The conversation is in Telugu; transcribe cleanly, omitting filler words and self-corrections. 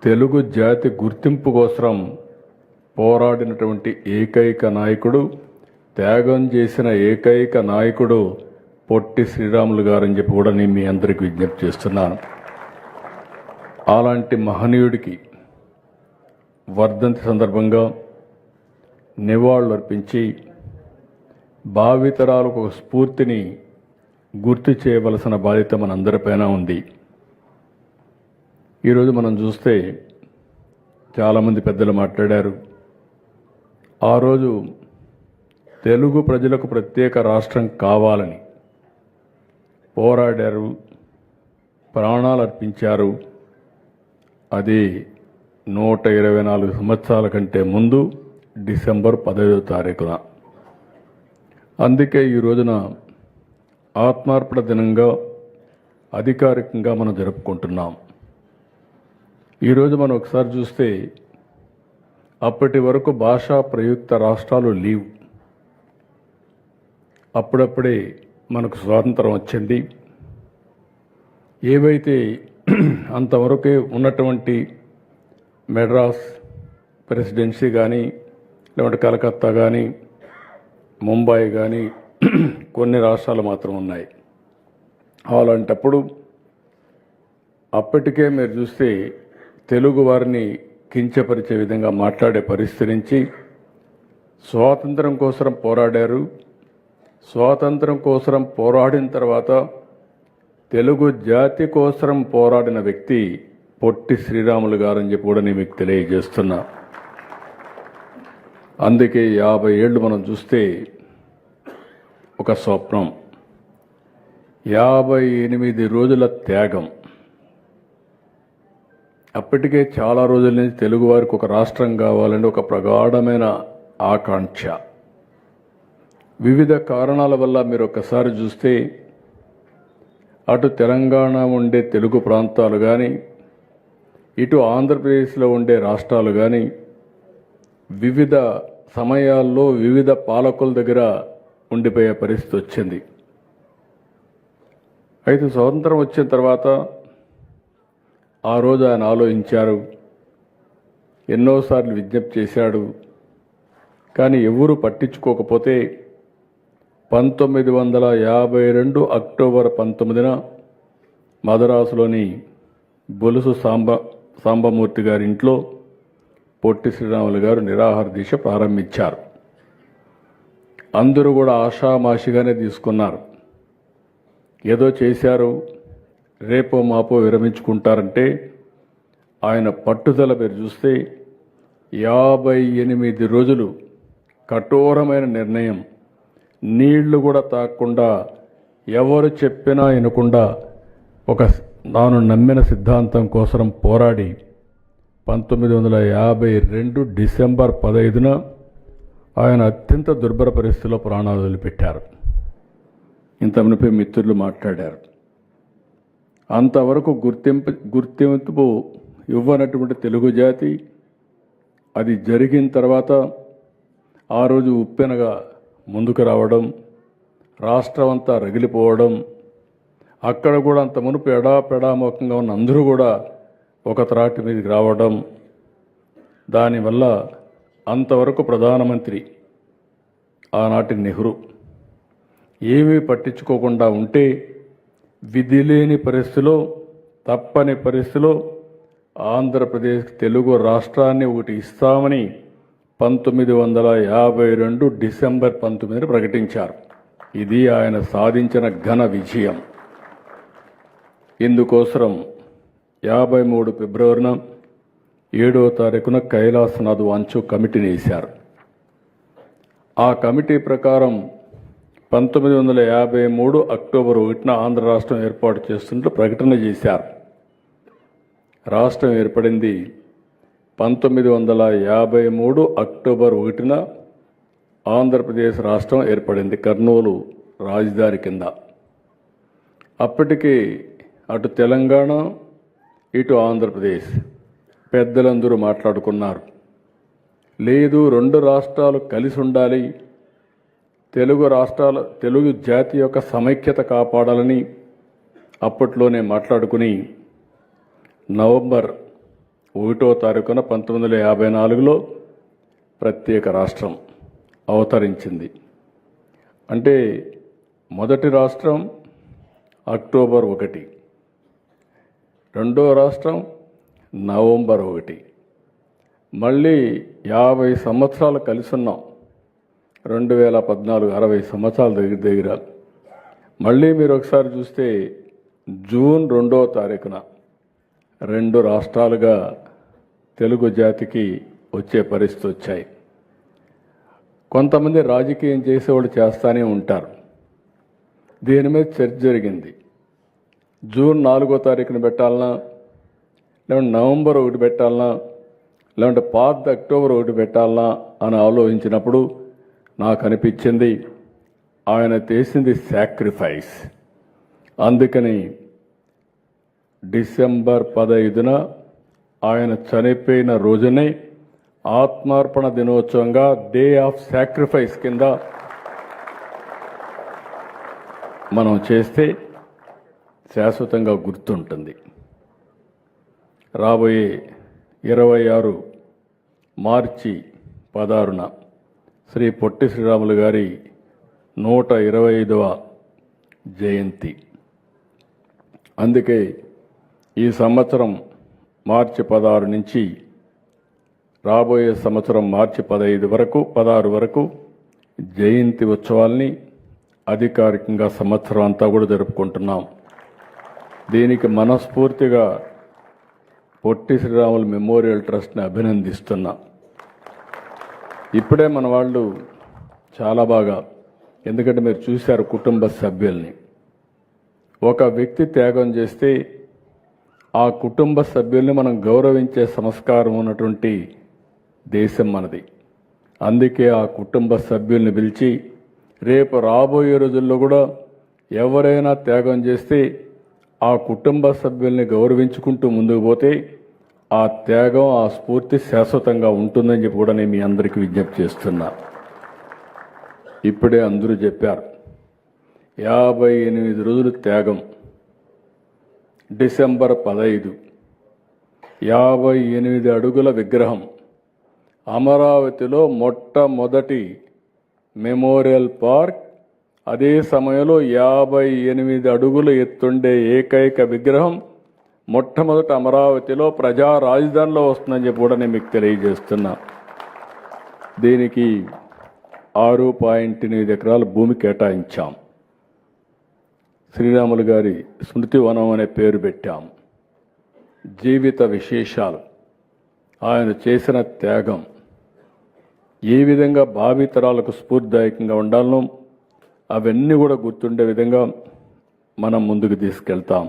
తెలుగు జాతి గుర్తింపు కోసం పోరాడినటువంటి ఏకైక నాయకుడు, త్యాగం చేసిన ఏకైక నాయకుడు పొట్టి శ్రీరాములు గారని చెప్పి కూడా నేను మీ అందరికీ విజ్ఞప్తి చేస్తున్నాను. అలాంటి మహనీయుడికి వర్ధంతి సందర్భంగా నివాళులు అర్పించి భావితరాలకు ఒక స్ఫూర్తిని గుర్తు చేయవలసిన బాధ్యత మనందరిపైన ఉంది. ఈరోజు మనం చూస్తే చాలామంది పెద్దలు మాట్లాడారు. ఆ రోజు తెలుగు ప్రజలకు ప్రత్యేక రాష్ట్రం కావాలని పోరాడారు, ప్రాణాలు అర్పించారు. అది 124 సంవత్సరాల కంటే ముందు డిసెంబర్ 15వ తారీఖున. అందుకే ఈ రోజున ఆత్మార్పణ దినంగా అధికారికంగా మనం జరుపుకుంటున్నాం. ఈరోజు మనం ఒకసారి చూస్తే అప్పటి వరకు భాషా ప్రయుక్త రాష్ట్రాలు లేవు. అప్పుడప్పుడే మనకు స్వాతంత్రం వచ్చింది. ఏవైతే అంతవరకే ఉన్నటువంటి మెడ్రాస్ ప్రెసిడెన్సీ కానీ, లేదంటే కలకత్తా కానీ, ముంబై కానీ కొన్ని రాష్ట్రాలు మాత్రం ఉన్నాయి. అలాంటప్పుడు అప్పటికే మీరు చూస్తే తెలుగు వారిని కించపరిచే విధంగా మాట్లాడే పరిస్థితి నుంచి స్వాతంత్రం కోసం పోరాడారు. స్వాతంత్రం కోసం పోరాడిన తర్వాత తెలుగు జాతి కోసం పోరాడిన వ్యక్తి పొట్టి శ్రీరాములు గారని చెప్పి కూడా నేను మీకు తెలియజేస్తున్నా. అందుకే 50 ఏళ్ళు మనం చూస్తే ఒక స్వప్నం, 58 రోజుల త్యాగం. అప్పటికే చాలా రోజుల నుంచి తెలుగు వారికి ఒక రాష్ట్రం కావాలని ఒక ప్రగాఢమైన ఆకాంక్ష. వివిధ కారణాల వల్ల మీరు ఒక్కసారి చూస్తే అటు తెలంగాణ ఉండే తెలుగు ప్రాంతాలు కానీ, ఇటు ఆంధ్రప్రదేశ్లో ఉండే రాష్ట్రాలు కానీ వివిధ సమయాల్లో వివిధ పాలకుల దగ్గర ఉండిపోయే పరిస్థితి వచ్చింది. అయితే స్వాతంత్రం వచ్చిన తర్వాత ఆ రోజు ఆయన ఆలోచించారు, ఎన్నోసార్లు విజ్ఞప్తి చేశాడు. కానీ ఎవరూ పట్టించుకోకపోతే 1952 అక్టోబర్ 19న మదరాసులోని బొలుసు సాంబమూర్తి గారి ఇంట్లో పొట్టి శ్రీరాములు గారు నిరాహార దీక్ష ప్రారంభించారు. అందరూ కూడా ఆషామాషిగానే తీసుకున్నారు. ఏదో చేశారు, రేపో మాపో విరమించుకుంటారంటే ఆయన పట్టుదల మీరు చూస్తే 58 రోజులు కఠోరమైన నిర్ణయం, నీళ్లు కూడా తాగకుండా, ఎవరు చెప్పినా వినకుండా ఒక తాను నమ్మిన సిద్ధాంతం కోసం పోరాడి 1952 డిసెంబర్ 15న ఆయన అత్యంత దుర్భర పరిస్థితిలో ప్రాణాలు వదిలిపెట్టారు. ఇంతమంది మిత్రులు మాట్లాడారు. అంతవరకు గుర్తింపు ఇవ్వనటువంటి తెలుగు జాతి అది జరిగిన తర్వాత ఆ రోజు ఉప్పెనగా ముందుకు రావడం, రాష్ట్రం అంతా రగిలిపోవడం, అక్కడ కూడా అంత మునుపు ఎడాపెడామోకంగా ఉన్న అందరూ కూడా ఒక త్రాటి మీదకి రావడం, దానివల్ల అంతవరకు ప్రధానమంత్రి ఆనాటి నెహ్రూ ఏమీ పట్టించుకోకుండా ఉంటే విధి లేని పరిస్థితిలో, తప్పని పరిస్థితిలో ఆంధ్రప్రదేశ్ తెలుగు రాష్ట్రాన్ని ఒకటి ఇస్తామని 1952 డిసెంబర్ 19న ప్రకటించారు. ఇది ఆయన సాధించిన ఘన విజయం. ఇందుకోసం 53 ఫిబ్రవరిన 7వ తారీఖున కైలాసనాథ్ వాంచు కమిటీని వేశారు. ఆ కమిటీ ప్రకారం 1953 అక్టోబర్ 1న ఆంధ్ర రాష్ట్రం ఏర్పాటు చేస్తున్నట్లు ప్రకటన చేశారు. రాష్ట్రం ఏర్పడింది 1953 అక్టోబర్ 1న ఆంధ్రప్రదేశ్ రాష్ట్రం ఏర్పడింది కర్నూలు రాజధాని కింద. అప్పటికి అటు తెలంగాణ, ఇటు ఆంధ్రప్రదేశ్ పెద్దలందరూ మాట్లాడుకున్నారు. లేదు, 2 రాష్ట్రాలు కలిసి ఉండాలి, తెలుగు జాతి యొక్క సమైక్యత కాపాడాలని అప్పట్లోనే మాట్లాడుకుని నవంబర్ 1వ తారీఖున 1954లో ప్రత్యేక రాష్ట్రం అవతరించింది. అంటే మొదటి రాష్ట్రం అక్టోబర్ 1, రెండో రాష్ట్రం నవంబర్ 1. మళ్ళీ 50 సంవత్సరాలు కలిసి ఉన్నాం. 2014 60 సంవత్సరాల దగ్గర మళ్ళీ మీరు ఒకసారి చూస్తే జూన్ 2వ తారీఖున 2 రాష్ట్రాలుగా తెలుగు జాతికి వచ్చే పరిస్థితి వచ్చాయి. కొంతమంది రాజకీయం చేసేవాళ్ళు చేస్తూనే ఉంటారు. దీని మీద చర్చ జరిగింది. జూన్ 4వ తారీఖున పెట్టాలనా, లేదంటే నవంబర్ 1 పెట్టాలనా, లేదంటే పాత అక్టోబర్ 1 పెట్టాలనా అని ఆలోచించినప్పుడు నాకు అనిపించింది ఆయన చేసింది సాక్రిఫైస్. అందుకని డిసెంబర్ 15న ఆయన చనిపోయిన రోజునే ఆత్మార్పణ దినోత్సవంగా డే ఆఫ్ సాక్రిఫైస్ కింద మనం చేస్తే శాశ్వతంగా గుర్తుంటుంది. రాబోయే 26 మార్చి 16న శ్రీ పొట్టి శ్రీరాములు గారి 125వ జయంతి. అందుకే ఈ సంవత్సరం మార్చి 16 నుంచి రాబోయే సంవత్సరం మార్చి 16 వరకు జయంతి ఉత్సవాల్ని అధికారికంగా సంవత్సరం అంతా కూడా జరుపుకుంటున్నాం. దీనికి మనస్ఫూర్తిగా పొట్టి శ్రీరాములు మెమోరియల్ ట్రస్ట్ని అభినందిస్తున్నా. ఇప్పుడే మన వాళ్ళు చాలా బాగా, ఎందుకంటే మీరు చూశారు కుటుంబ సభ్యుల్ని, ఒక వ్యక్తి త్యాగం చేస్తే ఆ కుటుంబ సభ్యుల్ని మనం గౌరవించే సంస్కారం ఉన్నటువంటి దేశం మనది. అందుకే ఆ కుటుంబ సభ్యుల్ని పిలిచి రేపు రాబోయే రోజుల్లో కూడా ఎవరైనా త్యాగం చేస్తే ఆ కుటుంబ సభ్యుల్ని గౌరవించుకుంటూ ముందుకు పోతే ఆ త్యాగం, ఆ స్ఫూర్తి శాశ్వతంగా ఉంటుందని చెప్పి కూడా నేను మీ అందరికీ విజ్ఞప్తి చేస్తున్నా. ఇప్పుడే అందరూ చెప్పారు 58 రోజులు త్యాగం. డిసెంబర్ 15 58 అడుగుల విగ్రహం అమరావతిలో మొట్టమొదటి మెమోరియల్ పార్క్. అదే సమయంలో 58 అడుగులు ఎత్తుండే ఏకైక విగ్రహం మొట్టమొదట అమరావతిలో ప్రజా రాజధానిలో వస్తుందని చెప్పి కూడా నేను మీకు తెలియజేస్తున్నా. దీనికి 6.8 ఎకరాల భూమి కేటాయించాం. శ్రీరాములు గారి స్మృతి వనం అనే పేరు పెట్టాం. జీవిత విశేషాలు, ఆయన చేసిన త్యాగం ఏ విధంగా భావితరాలకు స్ఫూర్తిదాయకంగా ఉండాలనో అవన్నీ కూడా గుర్తుండే విధంగా మనం ముందుకు తీసుకెళ్తాం.